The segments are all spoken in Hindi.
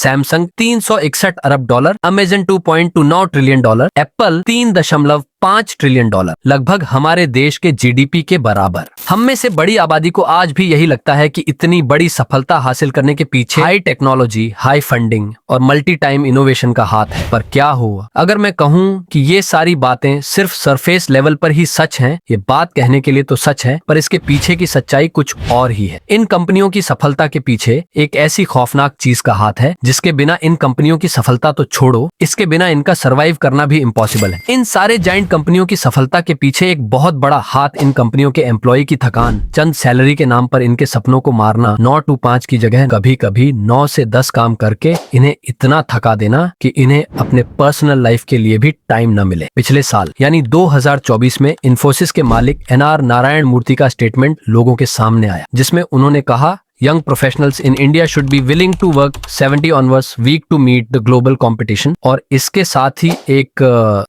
सैमसंग $361 अरब, अमेजन $2.29 ट्रिलियन, एप्पल $3.5 ट्रिलियन, लगभग हमारे देश के जीडीपी के बराबर। हम में से बड़ी आबादी को आज भी यही लगता है कि इतनी बड़ी सफलता हासिल करने के पीछे हाई टेक्नोलॉजी, हाई फंडिंग और मल्टी टाइम इनोवेशन का हाथ है। पर क्या हुआ अगर मैं कहूँ कि ये सारी बातें सिर्फ सरफेस लेवल पर ही सच हैं? ये बात कहने के लिए तो सच है, पर इसके पीछे की सच्चाई कुछ और ही है। इन कंपनियों की सफलता के पीछे एक ऐसी खौफनाक चीज का हाथ है जिसके बिना इन कंपनियों की सफलता तो छोड़ो, इसके बिना इनका सर्वाइव करना भी इम्पॉसिबल है। इन सारे जायंट कंपनियों की सफलता के पीछे एक बहुत बड़ा हाथ इन कंपनियों के एम्प्लॉय की थकान, चंद सैलरी के नाम पर इनके सपनों को मारना, 9 to 5 की जगह कभी कभी 9 से 10 काम करके इन्हें इतना थका देना कि इन्हें अपने पर्सनल लाइफ के लिए भी टाइम न मिले। पिछले साल यानी 2024 में इन्फोसिस के मालिक एनआर नारायण मूर्ति का स्टेटमेंट लोगों के सामने आया, जिसमें उन्होंने कहा Young professionals in India should be willing to work 70 hours week to meet the global competition। और इसके साथ ही एक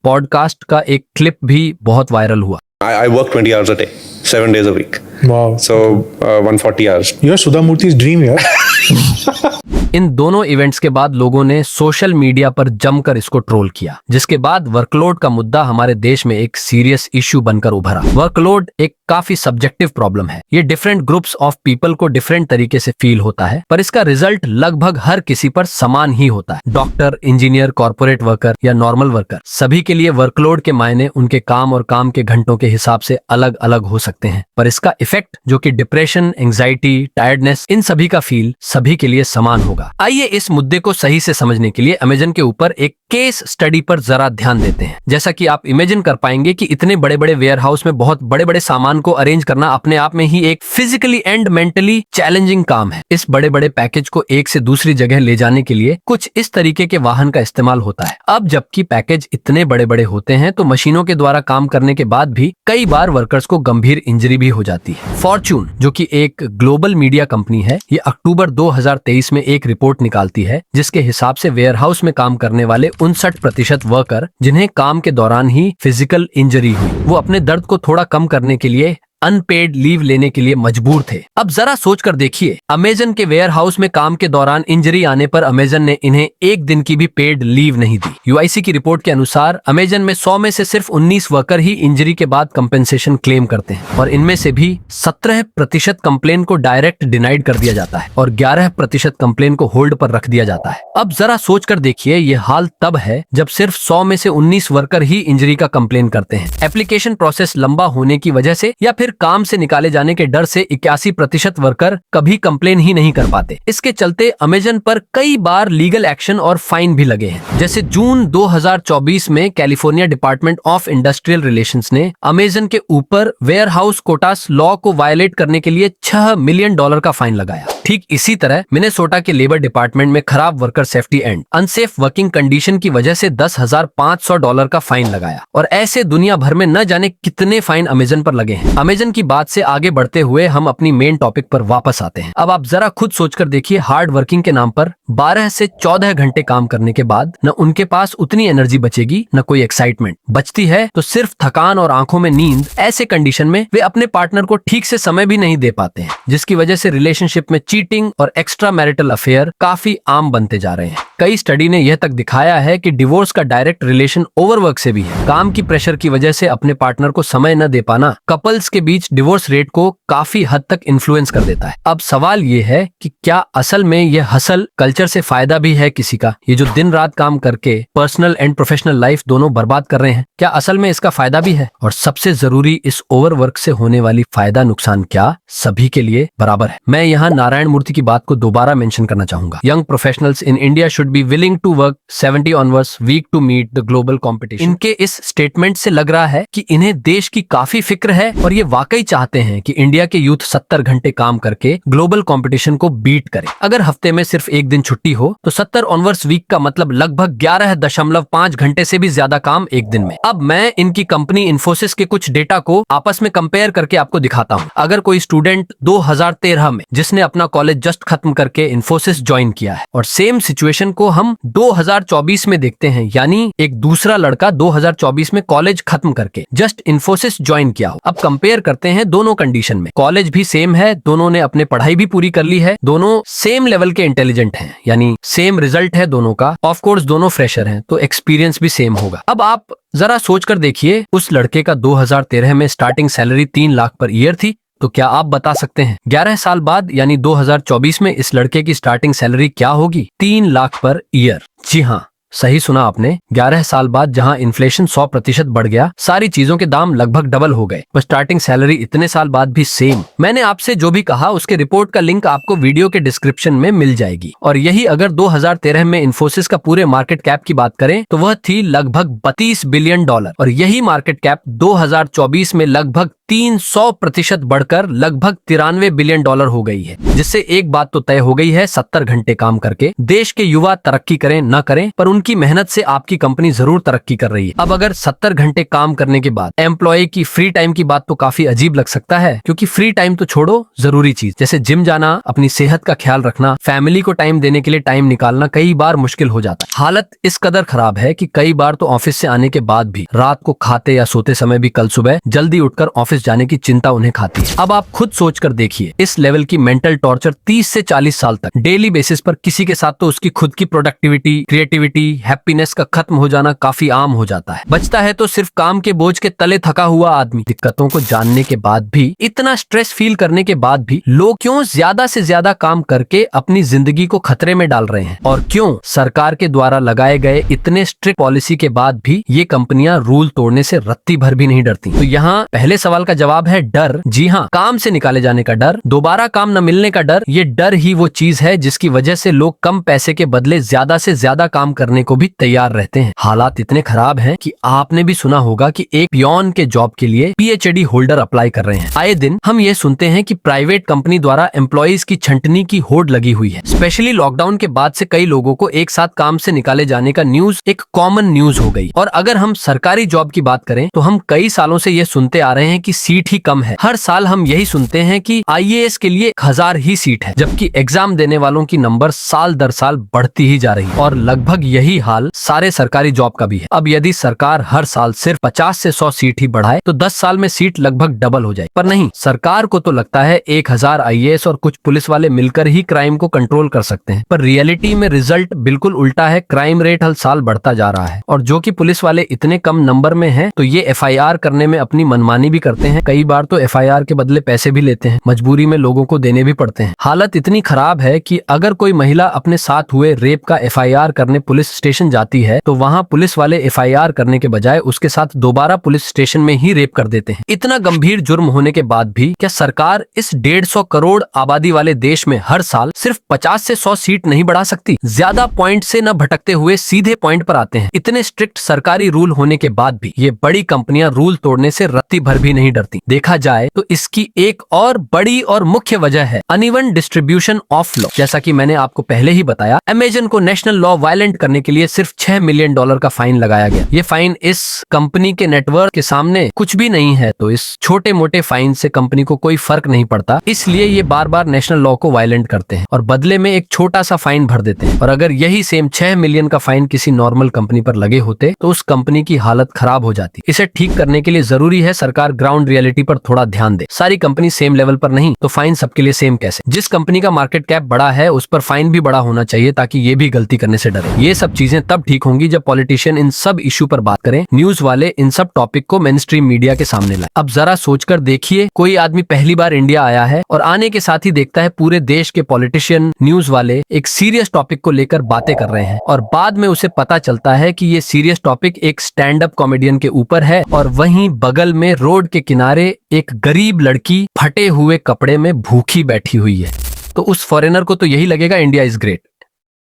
पॉडकास्ट का एक क्लिप भी बहुत वायरल हुआ। I work 20 hours a day, 7 days a week. Wow. So 140 hours. You're Sudha Murthy's dream, यार। इन दोनों इवेंट्स के बाद लोगों ने सोशल मीडिया पर जमकर इसको ट्रोल किया, जिसके बाद वर्कलोड का मुद्दा हमारे देश में एक सीरियस इश्यू बनकर उभरा। वर्कलोड एक काफी सब्जेक्टिव प्रॉब्लम है। ये डिफरेंट ग्रुप्स ऑफ पीपल को डिफरेंट तरीके से फील होता है, पर इसका रिजल्ट लगभग हर किसी पर समान ही होता है। डॉक्टर, इंजीनियर, कॉर्पोरेट वर्कर या नॉर्मल वर्कर, सभी के लिए वर्कलोड के मायने उनके काम और काम के घंटों के हिसाब से अलग अलग हो सकते हैं, पर इसका इफेक्ट जो कि डिप्रेशन, एंजाइटी, टायर्डनेस, इन सभी का फील सभी के लिए समान होगा। आइए इस मुद्दे को सही से समझने के लिए अमेजन के ऊपर एक केस स्टडी पर जरा ध्यान देते हैं। जैसा कि आप इमेजिन कर पाएंगे कि इतने बड़े बड़े वेयर हाउस में बहुत बड़े बड़े सामान को अरेंज करना अपने आप में ही एक फिजिकली एंड मेंटली चैलेंजिंग काम है। इस बड़े बड़े पैकेज को एक से दूसरी जगह ले जाने के लिए कुछ इस तरीके के वाहन का इस्तेमाल होता है। अब जबकि पैकेज इतने बड़े बड़े होते हैं तो मशीनों के द्वारा काम करने के बाद भी कई बार वर्कर्स को गंभीर इंजरी भी हो जाती है। फॉर्च्यून, जो कि एक ग्लोबल मीडिया कंपनी है, ये अक्टूबर 2023 में एक रिपोर्ट निकालती है जिसके हिसाब से वेयर हाउस में काम करने वाले 59% वर्कर जिन्हें काम के दौरान ही फिजिकल इंजरी हुई, वो अपने दर्द को थोड़ा कम करने के लिए अनपेड लीव लेने के लिए मजबूर थे। अब जरा सोच कर देखिए, अमेजन के वेयर हाउस में काम के दौरान इंजरी आने पर अमेजन ने इन्हें एक दिन की भी पेड लीव नहीं दी। यूआईसी की रिपोर्ट के अनुसार अमेजन में 100 में से सिर्फ 19 वर्कर ही इंजरी के बाद कंपेंसेशन क्लेम करते हैं और इनमें से भी 17% कंप्लेन को डायरेक्ट डिनाइड कर दिया जाता है और 11% कंप्लेन को होल्ड पर रख दिया जाता है। अब जरा सोच कर देखिए, ये हाल तब है जब सिर्फ 100 में से 19 वर्कर ही इंजरी का कंप्लेन करते हैं। एप्लीकेशन प्रोसेस लंबा होने की वजह से या फिर काम से निकाले जाने के डर से 81% वर्कर कभी कंप्लेन ही नहीं कर पाते। इसके चलते अमेजन पर कई बार लीगल एक्शन और फाइन भी लगे हैं। जैसे जून 2024 में California department of industrial relations ने अमेजन के ऊपर वेयर हाउस कोटास लॉ को वायलेट करने के लिए $6 मिलियन का फाइन लगाया। ठीक इसी तरह मिनेसोटा के लेबर डिपार्टमेंट में खराब worker safety and unsafe working condition की वजह से $10,500 का फाइन लगाया। और ऐसे दुनिया भर में न जाने कितने फाइन अमेजन पर लगे हैं। अमेजन की बात से आगे बढ़ते हुए हम अपनी मेन टॉपिक पर वापस आते हैं। अब आप जरा खुद सोचकर देखिए, हार्ड वर्किंग के नाम पर 12 से 14 घंटे काम करने के बाद न उनके पास उतनी एनर्जी बचेगी, न कोई एक्साइटमेंट बचती है, तो सिर्फ थकान और आंखों में नींद। ऐसे कंडीशन में वे अपने पार्टनर को ठीक से समय भी नहीं दे पाते हैं, जिसकी वजह से रिलेशनशिप में चीटिंग और एक्स्ट्रा मैरिटल अफेयर काफी आम बनते जा रहे हैं। कई स्टडी ने यह तक दिखाया है कि डिवोर्स का डायरेक्ट रिलेशन ओवरवर्क से भी है। काम की प्रेशर की वजह से अपने पार्टनर को समय न दे पाना कपल्स के बीच डिवोर्स रेट को काफी हद तक इन्फ्लुएंस कर देता है। अब सवाल ये है कि क्या असल में यह हसल कल्चर से फायदा भी है किसी का? ये जो दिन रात काम करके पर्सनल एंड प्रोफेशनल लाइफ दोनों बर्बाद कर रहे हैं, क्या असल में इसका फायदा भी है? और सबसे जरूरी, इस ओवरवर्क से होने वाली फायदा नुकसान क्या सभी के लिए बराबर है? मैं यहाँ नारायण मूर्ति की बात को दोबारा मेंशन करना चाहूंगा। Young professionals in India should be willing to work 70 hours week to meet the global competition. इनके इस स्टेटमेंट से लग रहा है कि इन्हें देश की काफी फिक्र है और ये वाकई चाहते हैं कि इंडिया के यूथ 70 घंटे काम करके ग्लोबल कंपटीशन को बीट करे। अगर हफ्ते में सिर्फ एक दिन छुट्टी हो तो 70 ऑनवर्स वीक का मतलब लगभग 11.5 घंटे से भी ज्यादा काम एक दिन में। अब मैं इनकी कंपनी इन्फोसिस के कुछ डेटा को आपस में कंपेयर करके आपको दिखाता हूँ। अगर कोई स्टूडेंट 2013 में जिसने अपना कॉलेज जस्ट खत्म करके इन्फोसिस ज्वाइन किया है और सेम सिचुएशन को हम 2024 में देखते हैं, यानी एक दूसरा लड़का 2024 में कॉलेज खत्म करके जस्ट इन्फोसिस ज्वाइन किया हो। अब कंपेयर करते हैं दोनों कंडीशन में। कॉलेज भी सेम है, दोनों ने अपने पढ़ाई भी पूरी कर ली है, दोनों सेम लेवल के इंटेलिजेंट हैं, यानी सेम रिजल्ट है दोनों का। ऑफ कोर्स दोनों फ्रेशर हैं, तो एक्सपीरियंस भी सेम होगा। अब आप जरा सोचकर देखिए, उस लड़के का 2013 में starting salary 3 lakh per year थी, तो क्या आप बता सकते हैं 11 साल बाद यानी 2024 में इस लड़के की स्टार्टिंग सैलरी क्या होगी? 3 लाख पर ईयर। जी हाँ, सही सुना आपने। 11 साल बाद जहां इन्फ्लेशन 100% बढ़ गया, सारी चीजों के दाम लगभग डबल हो गए, पर स्टार्टिंग सैलरी इतने साल बाद भी सेम। मैंने आपसे जो भी कहा उसके रिपोर्ट का लिंक आपको वीडियो के डिस्क्रिप्शन में मिल जाएगी। और यही अगर 2013 में इन्फोसिस का पूरे मार्केट कैप की बात करें तो वह थी लगभग $32 बिलियन, और यही मार्केट कैप 2024 में लगभग 300% बढ़कर लगभग $93 बिलियन हो गई है। जिससे एक बात तो तय हो गई है, 70 घंटे काम करके देश के युवा तरक्की करें न करें, पर उनकी मेहनत से आपकी कंपनी जरूर तरक्की कर रही है। अब अगर 70 घंटे काम करने के बाद एम्प्लॉय की फ्री टाइम की बात तो काफी अजीब लग सकता है, क्योंकि फ्री टाइम तो छोड़ो, जरूरी चीज जैसे जिम जाना, अपनी सेहत का ख्याल रखना, फैमिली को टाइम देने के लिए टाइम निकालना कई बार मुश्किल हो जाता है। हालत इस कदर खराब है कि कई बार तो ऑफिस से आने के बाद भी रात को खाते या सोते समय भी कल सुबह जल्दी उठकर ऑफिस जाने की चिंता उन्हें खाती है। अब आप खुद सोचकर देखिए, इस लेवल की मेंटल टॉर्चर 30 से 40 साल तक डेली बेसिस पर किसी के साथ तो उसकी खुद की प्रोडक्टिविटी, क्रिएटिविटी, हैप्पीनेस का खत्म हो जाना काफी आम हो जाता है। बचता है तो सिर्फ काम के बोझ के तले थका हुआ आदमी। दिक्कतों को जानने के बाद भी, इतना स्ट्रेस फील करने के बाद भी लोग क्यों ज्यादा से ज्यादा काम करके अपनी जिंदगी को खतरे में डाल रहे हैं? और क्यों सरकार के द्वारा लगाए गए इतने स्ट्रिक्ट पॉलिसी के बाद भी ये कंपनियां रूल तोड़ने से रत्ती भर भी नहीं डरती? तो यहाँ पहले सवाल का जवाब है डर। जी हाँ, काम से निकाले जाने का डर, दोबारा काम न मिलने का डर। ये डर ही वो चीज है जिसकी वजह से लोग कम पैसे के बदले ज्यादा से ज्यादा काम करने को भी तैयार रहते हैं। हालात इतने खराब हैं कि आपने भी सुना होगा कि एक पियोन के जॉब के लिए PhD होल्डर अप्लाई कर रहे हैं। आए दिन हम ये सुनते हैं कि प्राइवेट कंपनी द्वारा एम्प्लॉइज की छंटनी की होड़ लगी हुई है। स्पेशली लॉकडाउन के बाद से कई लोगों को एक साथ काम से निकाले जाने का न्यूज एक कॉमन न्यूज हो गई। और अगर हम सरकारी जॉब की बात करें तो हम कई सालों से ये सुनते आ रहे हैं कि सीट ही कम है। हर साल हम यही सुनते हैं कि IAS के लिए 1000 ही सीट है, जबकि एग्जाम देने वालों की नंबर साल दर साल बढ़ती ही जा रही है। और लगभग यही हाल सारे सरकारी जॉब का भी है। अब यदि सरकार हर साल सिर्फ 50 से 100 सीट ही बढ़ाए तो 10 साल में सीट लगभग डबल हो जाए। पर नहीं, सरकार को तो लगता है 1000 IAS और कुछ पुलिस वाले मिलकर ही क्राइम को कंट्रोल कर सकते हैं। पर रियलिटी में रिजल्ट बिल्कुल उल्टा है। क्राइम रेट हर साल बढ़ता जा रहा है, और जो कि पुलिस वाले इतने कम नंबर में हैं तो ये FIR करने में अपनी मनमानी भी करते हैं। कई बार तो FIR के बदले पैसे भी लेते हैं, मजबूरी में लोगों को देने भी पड़ते हैं। हालत इतनी खराब है कि अगर कोई महिला अपने साथ हुए रेप का FIR करने पुलिस स्टेशन जाती है तो वहां पुलिस वाले FIR करने के बजाय उसके साथ दोबारा पुलिस स्टेशन में ही रेप कर देते हैं। इतना गंभीर जुर्म होने के बाद भी क्या सरकार इस 150 करोड़ आबादी वाले देश में हर साल सिर्फ 50 से 100 सीट नहीं बढ़ा सकती? ज्यादा पॉइंट से न भटकते हुए सीधे पॉइंट पर आते हैं। इतने स्ट्रिक्ट सरकारी रूल होने के बाद भी ये बड़ी कंपनियां रूल तोड़ने से रत्ती भर भी नहीं डरती। देखा जाए तो इसकी एक और बड़ी और मुख्य वजह है अनइवन डिस्ट्रीब्यूशन ऑफ लॉ। जैसा कि मैंने आपको पहले ही बताया, अमेजन को नेशनल लॉ वायलेंट करने के लिए सिर्फ $6 मिलियन का फाइन लगाया गया। ये फाइन इस कंपनी के नेटवर्क के सामने कुछ भी नहीं है, तो इस छोटे मोटे फाइन से कंपनी को कोई फर्क नहीं पड़ता। इसलिए ये बार बार नेशनल लॉ को वायलेंट करते हैं और बदले में एक छोटा सा फाइन भर देते हैं। और अगर यही सेम 6 मिलियन का फाइन किसी नॉर्मल कंपनी पर लगे होते तो उस कंपनी की हालत खराब हो जाती। इसे ठीक करने के लिए जरूरी है सरकार ग्राउंड रियलिटी पर थोड़ा ध्यान दे। सारी कंपनी सेम लेवल पर नहीं तो फाइन सबके लिए सेम कैसे? जिस कंपनी का मार्केट कैप बड़ा है उस पर फाइन भी बड़ा होना चाहिए, ताकि ये भी गलती करने से डरे। ये सब चीजें तब ठीक होंगी जब पॉलिटिशियन इन सब इशू पर बात करें, न्यूज वाले इन सब टॉपिक को मेन स्ट्रीम मीडिया के सामने लाए। अब जरा सोचकर देखिए, कोई आदमी पहली बार इंडिया आया है और आने के साथ ही देखता है पूरे देश के पॉलिटिशियन, न्यूज वाले एक सीरियस टॉपिक को लेकर बातें कर रहे हैं, और बाद में उसे पता चलता है कि ये सीरियस टॉपिक एक स्टैंड अप कॉमेडियन के ऊपर है, और वहीं बगल में रोड के किनारे एक गरीब लड़की फटे हुए कपड़े में भूखी बैठी हुई है। तो उस फॉरेनर को तो यही लगेगा इंडिया इज ग्रेट।